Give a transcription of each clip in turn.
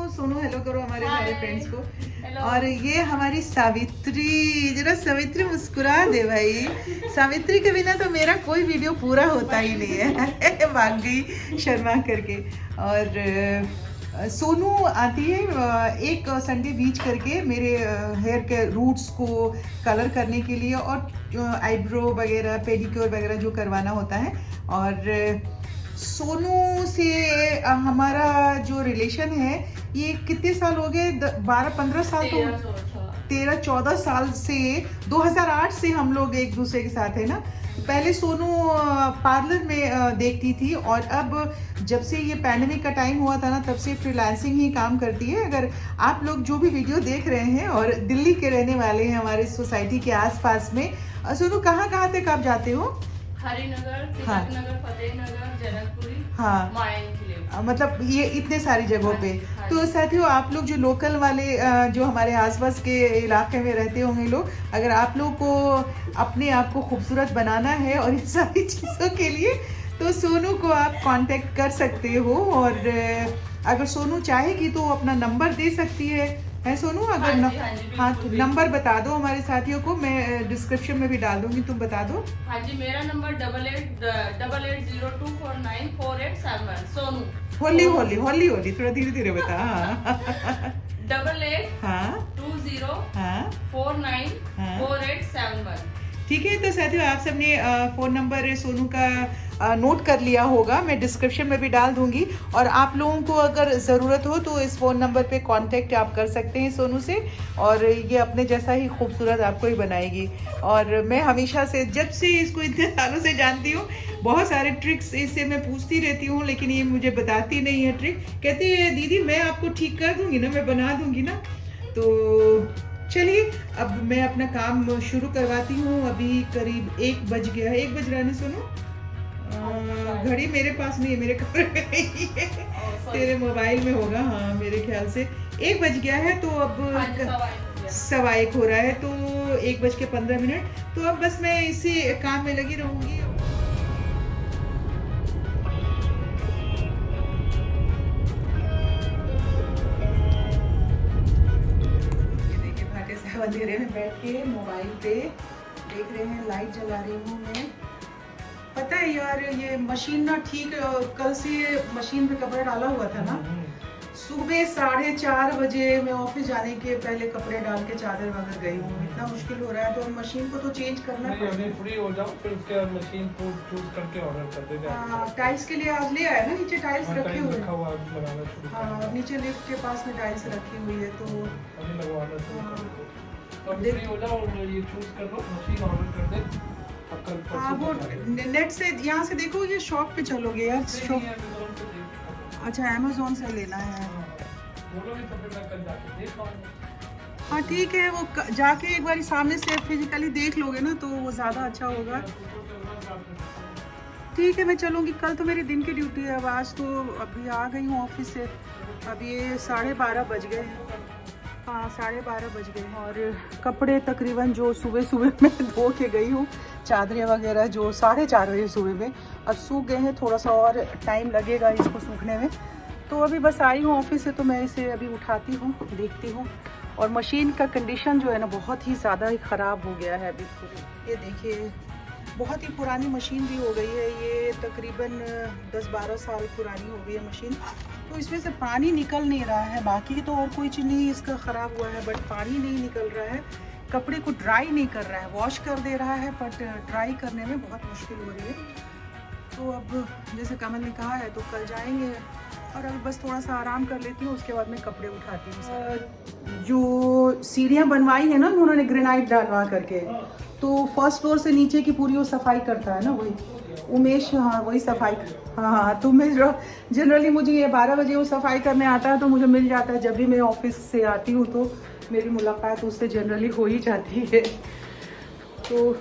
Sonu hello करो हमारे सारे फ्रेंड्स को। हेलो। और ये हमारी सावित्री, जरा सावित्री मुस्कुरा दे भाई। सावित्री के बिना तो मेरा कोई वीडियो पूरा होता ही नहीं है। भाग गई शर्मा करके। और सोनू आती है एक संडे बीच करके मेरे हेयर के रूट्स को कलर करने के लिए, और आईब्रो वगैरह पेडिक्योर वगैरह जो करवाना होता है। और सोनू से हमारा जो रिलेशन है ये कितने साल हो गए, 12-15 साल तो 13-14 साल से 2008 से हम लोग एक दूसरे के साथ है ना। पहले सोनू पार्लर में देखती थी, और अब जब से ये पैंडेमिक का टाइम हुआ था ना तब से फ्रीलांसिंग ही काम करती है। अगर आप लोग जो भी वीडियो देख रहे हैं और दिल्ली के रहने वाले हैं हमारे सोसाइटी के आसपास में, सोनू कहाँ तक आप जाते हो? हरिनगर, हाँ। नगर, फतेहनगर, जनकपुरी, हाँ, मायन किले, मतलब ये इतने सारी जगहों पे। हाँ। तो साथियों आप लोग जो लोकल वाले जो हमारे आसपास के इलाके में रहते होंगे लोग, अगर आप लोग को अपने आप को खूबसूरत बनाना है और इन सारी चीज़ों के लिए, तो सोनू को आप कांटेक्ट कर सकते हो। और अगर सोनू चाहेगी तो अपना नंबर दे सकती है सोनू? अगर हाँ तो नंबर बता दो हमारे साथियों को, मैं डिस्क्रिप्शन में भी डाल दूंगी, तुम बता दो। हाँ जी, मेरा नंबर 8882248487 सोनू। होली थोड़ा धीरे धीरे बता। 88 हाँ 20 हाँ 49 हाँ। 4871। ठीक है, तो साथियों आप सबने फ़ोन नंबर सोनू का नोट कर लिया होगा, मैं डिस्क्रिप्शन में भी डाल दूंगी। और आप लोगों को अगर ज़रूरत हो तो इस फ़ोन नंबर पे कांटेक्ट आप कर सकते हैं सोनू से, और ये अपने जैसा ही खूबसूरत आपको ही बनाएगी। और मैं हमेशा से, जब से इसको इतने सालों से जानती हूँ, बहुत सारे ट्रिक्स इससे मैं पूछती रहती हूँ, लेकिन ये मुझे बताती नहीं है ट्रिक। कहती है दीदी मैं आपको ठीक कर दूँगी ना, मैं बना दूँगी ना। तो चलिए अब मैं अपना काम शुरू करवाती हूँ। अभी करीब 1 बज गया है। 1 बज रहा है ना सोनू? घड़ी मेरे पास नहीं है, मेरे कमरे में नहीं है, तेरे मोबाइल में होगा। हाँ मेरे ख्याल से 1 बज गया है। तो अब 1:15 हो रहा है, तो 1:15। तो अब बस मैं इसी काम में लगी रहूंगी। अंधेरे में बैठ के मोबाइल पे देख रहे हैं, लाइट जला रही हूँ मैं। पता है यार ये मशीन ना ठीक, कल से मशीन पे कपड़ा डाला हुआ था ना, सुबह 4:30 बजे मैं ऑफिस जाने के पहले कपड़े डाल के चादर वगैरह गई हूँ। इतना मुश्किल हो रहा है, तो मशीन को तो चेंज करना पड़ेगा। फ्री हो जाओ फिर उसके बाद मशीन को चूज करके ऑर्डर कर देगा। टाइल्स के लिए आज ले आया ना, नीचे टाइल्स रखे हुए रखा हुआ लगाना शुरू। हाँ नीचे लिफ्ट के पास में टाइल्स रखी हुई है, तो अभी लगवाना शुरू कर दो। तो फ्री हो जाओ और ये चूज कर लो, मशीन ऑर्डर कर दे। हाँ वो नेट से यहाँ से देखो, ये शॉप पे चलोगे यार? शॉप, अच्छा अमेज़न से लेना है। हाँ ठीक है, वो जाके एक बार सामने से फिजिकली देख लोगे ना तो वो ज़्यादा अच्छा होगा। ठीक है मैं चलूँगी, कल तो मेरी दिन की ड्यूटी है। अब आज तो अभी आ गई हूँ ऑफिस से, अब ये 12:30 बज गए। हाँ 12:30 बज गए। और कपड़े तकरीबन जो सुबह मैं धो के गई हूँ, चादरें वगैरह जो 4:30 बजे सुबह में, अब सूख गए हैं। थोड़ा सा और टाइम लगेगा इसको सूखने में। तो अभी बस आई हूँ ऑफिस से, तो मैं इसे अभी उठाती हूँ, देखती हूँ। और मशीन का कंडीशन जो है ना बहुत ही ज़्यादा ही ख़राब हो गया है अभी। ये देखिए बहुत ही पुरानी मशीन भी हो गई है, ये तकरीबन 10-12 साल पुरानी हो गई है मशीन। तो इसमें से पानी निकल नहीं रहा है, बाकी तो और कोई चीज़ नहीं इसका ख़राब हुआ है, बट पानी नहीं निकल रहा है। कपड़े को ड्राई नहीं कर रहा है, वॉश कर दे रहा है बट ड्राई करने में बहुत मुश्किल हो रही है। तो अब जैसे कमल ने कहा है तो कल जाएंगे, और अभी बस थोड़ा सा आराम कर लेती हूँ, उसके बाद मैं कपड़े उठाती हूँ। जो सीढ़ियाँ बनवाई है ना उन्होंने ग्रेनाइट डालवा करके, तो फर्स्ट फ्लोर से नीचे की पूरी वो सफाई करता है ना, वही उमेश। हाँ वही सफाई। हाँ तो मैं जनरली मुझे ये 12 बजे वो सफाई करने आता है, तो मुझे मिल जाता है। जब भी मैं ऑफिस से आती हूँ तो मेरी मुलाकात उससे जनरली हो ही जाती है। तो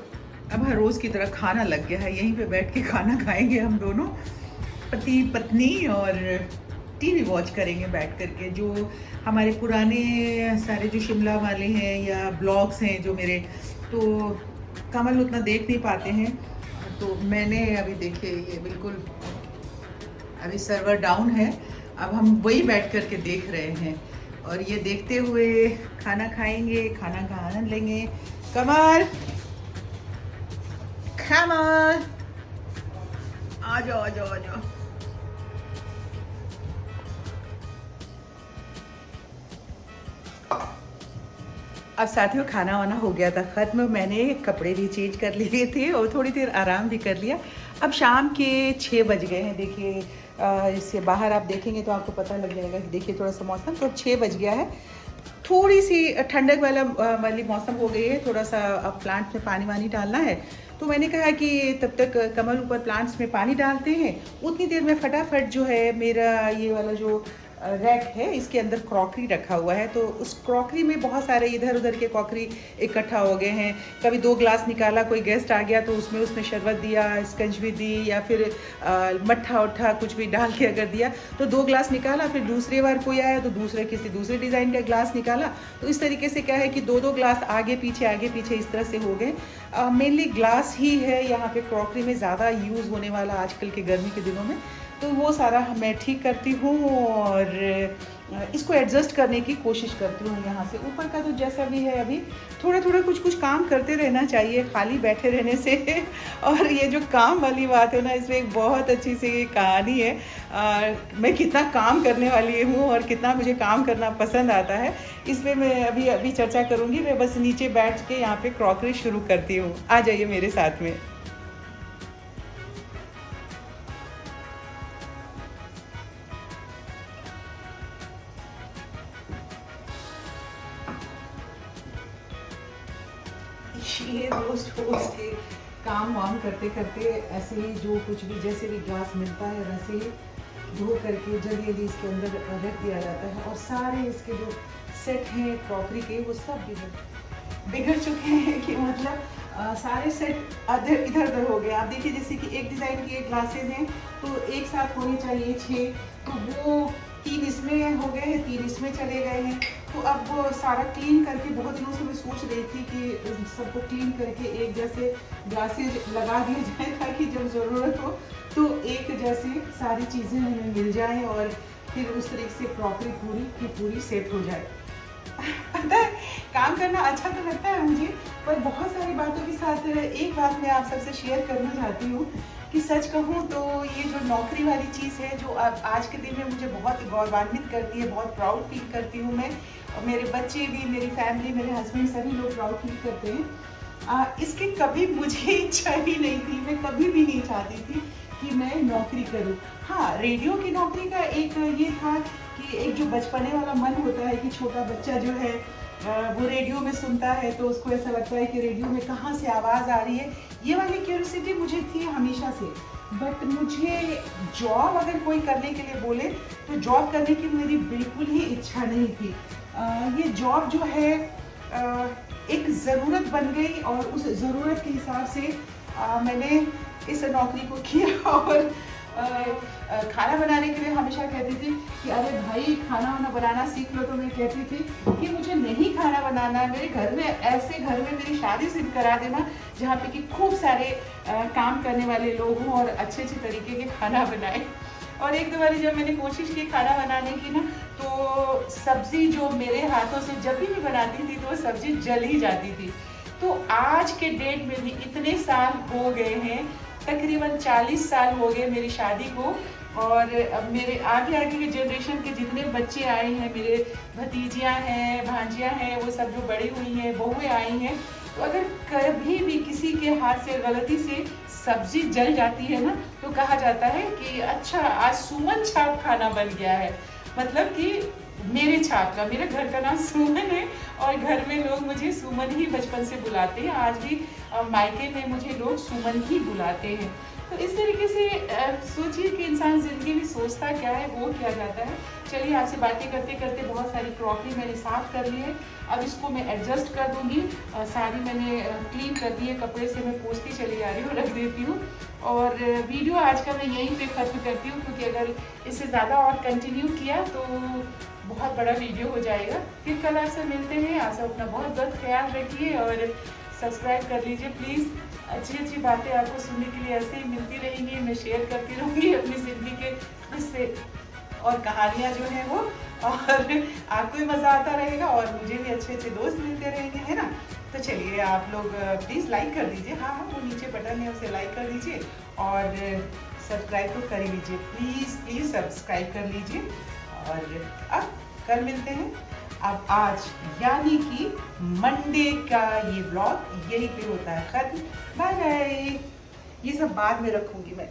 अब हर रोज़ की तरह खाना लग गया है, यहीं पे बैठ के खाना खाएंगे हम दोनों पति पत्नी, और टीवी वॉच करेंगे बैठ करके। जो हमारे पुराने सारे जो शिमला वाले हैं या ब्लॉग्स हैं जो मेरे, तो कमल उतना देख नहीं पाते हैं। तो मैंने अभी देखिए ये बिल्कुल अभी सर्वर डाउन है, अब हम वही बैठ कर के देख रहे हैं और ये देखते हुए खाना खाएंगे, खाना का आनंद लेंगे। कमल, कमल, आ जाओ आ जाओ आ जाओ। अब साथियों खाना वाना हो गया था ख़त्म, मैंने कपड़े भी चेंज कर लिए थे और थोड़ी देर आराम भी कर लिया। अब शाम के 6 बज गए हैं। देखिए इससे बाहर आप देखेंगे तो आपको पता लग जाएगा कि देखिए थोड़ा सा मौसम तो 6 बज गया है। थोड़ी सी ठंडक वाली मौसम हो गई है। थोड़ा सा अब प्लांट में पानी वानी डालना है तो मैंने कहा कि तब तक कमल ऊपर प्लांट्स में पानी डालते हैं, उतनी देर में फटाफट जो है मेरा ये वाला जो रैक है इसके अंदर क्रॉकरी रखा हुआ है, तो उस क्रॉकरी में बहुत सारे इधर उधर के क्रॉकरी इकट्ठा हो गए हैं। कभी 2 ग्लास निकाला, कोई गेस्ट आ गया तो उसमें शरबत दिया, स्कंजवी दी या फिर मट्ठा उट्ठा कुछ भी डाल के अगर दिया तो 2 ग्लास निकाला, फिर दूसरी बार कोई आया तो किसी दूसरे डिज़ाइन का ग्लास निकाला। तो इस तरीके से क्या है कि 2-2 ग्लास आगे पीछे इस तरह से हो गए। मेनली ग्लास ही है यहाँ पे क्रॉकरी में ज़्यादा यूज़ होने वाला आजकल के गर्मी के दिनों में, तो वो सारा मैं ठीक करती हूँ और इसको एडजस्ट करने की कोशिश करती हूँ। यहाँ से ऊपर का तो जैसा भी है अभी थोड़ा थोड़ा कुछ काम करते रहना चाहिए खाली बैठे रहने से। और ये जो काम वाली बात है ना, इसमें एक बहुत अच्छी सी कहानी है। मैं कितना काम करने वाली हूँ और कितना मुझे काम करना पसंद आता है, इस पर मैं अभी चर्चा करूँगी। मैं बस नीचे बैठ के यहाँ पे क्रॉकरी शुरू करती हूँ। आ जाइए मेरे साथ में। ये रोज के काम वाम करते करते ऐसे ही जो कुछ भी जैसे भी ग्लास मिलता है वैसे ही धो करके जल्दी इसके अंदर रख दिया जाता है और सारे इसके जो सेट हैं क्रॉकरी के वो सब बिगड़ चुके हैं कि मतलब सारे सेट इधर उधर हो गए। आप देखिए जैसे कि एक डिज़ाइन के ग्लासेस हैं तो एक साथ होने चाहिए 6, तो वो 3 इसमें हो गए हैं, 3 इसमें चले गए हैं। तो अब वो सारा क्लीन करके बहुत दिनों से मैं सोच रही थी कि सबको क्लीन करके एक जैसे ग्लासेज लगा दिए जाए ताकि जब ज़रूरत हो तो एक जैसे सारी चीज़ें हमें मिल जाएं और फिर उस तरीके से क्रॉकरी पूरी की पूरी सेट हो जाए। पता है काम करना अच्छा तो लगता है मुझे, पर बहुत सारी बातों के साथ एक बात मैं आप सबसे शेयर करना चाहती हूँ कि सच कहूँ तो ये जो नौकरी वाली चीज़ है जो आज के दिन में मुझे बहुत गौरवान्वित करती है, बहुत प्राउड फील करती हूँ मैं, और मेरे बच्चे भी, मेरी फैमिली, मेरे हस्बैंड सभी लोग प्राउड फील करते हैं। इसकी कभी मुझे इच्छा ही नहीं थी, मैं कभी भी नहीं चाहती थी कि मैं नौकरी करूँ। हाँ, रेडियो की नौकरी का एक ये था कि एक जो बचपने वाला मन होता है कि छोटा बच्चा जो है वो रेडियो में सुनता है तो उसको ऐसा लगता है कि रेडियो में कहाँ से आवाज़ आ रही है, ये वाली क्यूरियोसिटी मुझे थी हमेशा से। बट मुझे जॉब अगर कोई करने के लिए बोले तो जॉब करने की मेरी बिल्कुल ही इच्छा नहीं थी। ये जॉब जो है एक ज़रूरत बन गई और उस ज़रूरत के हिसाब से मैंने इस नौकरी को किया। और खाना बनाने के लिए हमेशा कहती थी कि अरे भाई खाना वाना बनाना सीख लो, तो मैं कहती थी कि मुझे नहीं खाना बनाना है। मेरे घर में ऐसे घर में मेरी शादी सिर्फ करा देना जहाँ पे कि खूब सारे काम करने वाले लोग हों और अच्छे अच्छे तरीके के खाना बनाए। और एक दो बारी जब मैंने कोशिश की खाना बनाने की ना, तो सब्जी जो मेरे हाथों से जब भी मैं बनाती थी तो वो सब्जी जल ही जाती थी। तो आज के डेट में भी इतने साल हो गए हैं, तकरीबन 40 साल हो गए मेरी शादी को, और अब मेरे आगे के जनरेशन के जितने बच्चे आए हैं, मेरे भतीजियाँ हैं, भांजियाँ हैं, वो सब जो बड़ी हुई हैं, बहुएं आई हैं, तो अगर कभी भी किसी के हाथ से गलती से सब्जी जल जाती है ना, तो कहा जाता है कि अच्छा आज सुमन छाप खाना बन गया है। मतलब कि मेरे छाप का, मेरे घर का नाम सुमन है और घर में लोग मुझे सुमन ही बचपन से बुलाते हैं। आज भी मायके में मुझे लोग सुमन ही बुलाते हैं। तो इस तरीके से सोचिए कि इंसान ज़िंदगी में सोचता क्या है वो किया जाता है। चलिए, आपसे बातें करते करते बहुत सारी क्रॉकरी मैंने साफ़ कर ली है। अब इसको मैं एडजस्ट कर दूंगी। सारी मैंने क्लीन कर दी है, कपड़े से मैं पोंछती चली आ रही हूँ, रख देती हूँ। और वीडियो आज का मैं यहीं पे ख़त्म करती हूँ, क्योंकि अगर इससे ज़्यादा और कंटिन्यू किया तो बहुत बड़ा वीडियो हो जाएगा। फिर कल आपसे मिलते हैं। आप सब अपना बहुत बहुत ख्याल रखिए और सब्सक्राइब कर लीजिए प्लीज़। अच्छी अच्छी बातें आपको सुनने के लिए ऐसे ही मिलती रहेंगी। मैं शेयर करती रहूँगी अपनी ज़िंदगी के किस्से। और कहानियाँ जो है वो, और आपको भी मज़ा आता रहेगा और मुझे भी अच्छे अच्छे दोस्त मिलते रहेंगे, है ना। तो चलिए आप लोग प्लीज़ लाइक कर दीजिए, हाँ हाँ वो नीचे बटन है उसे लाइक कर दीजिए और सब्सक्राइब तो कर ही लीजिए, प्लीज़ प्लीज़ सब्सक्राइब कर लीजिए। और अब कल मिलते हैं। अब आज यानी कि मंडे का ये ब्लॉग यहीं पे होता है खत्म। Bye bye. ये सब बाद में रखूंगी मैं।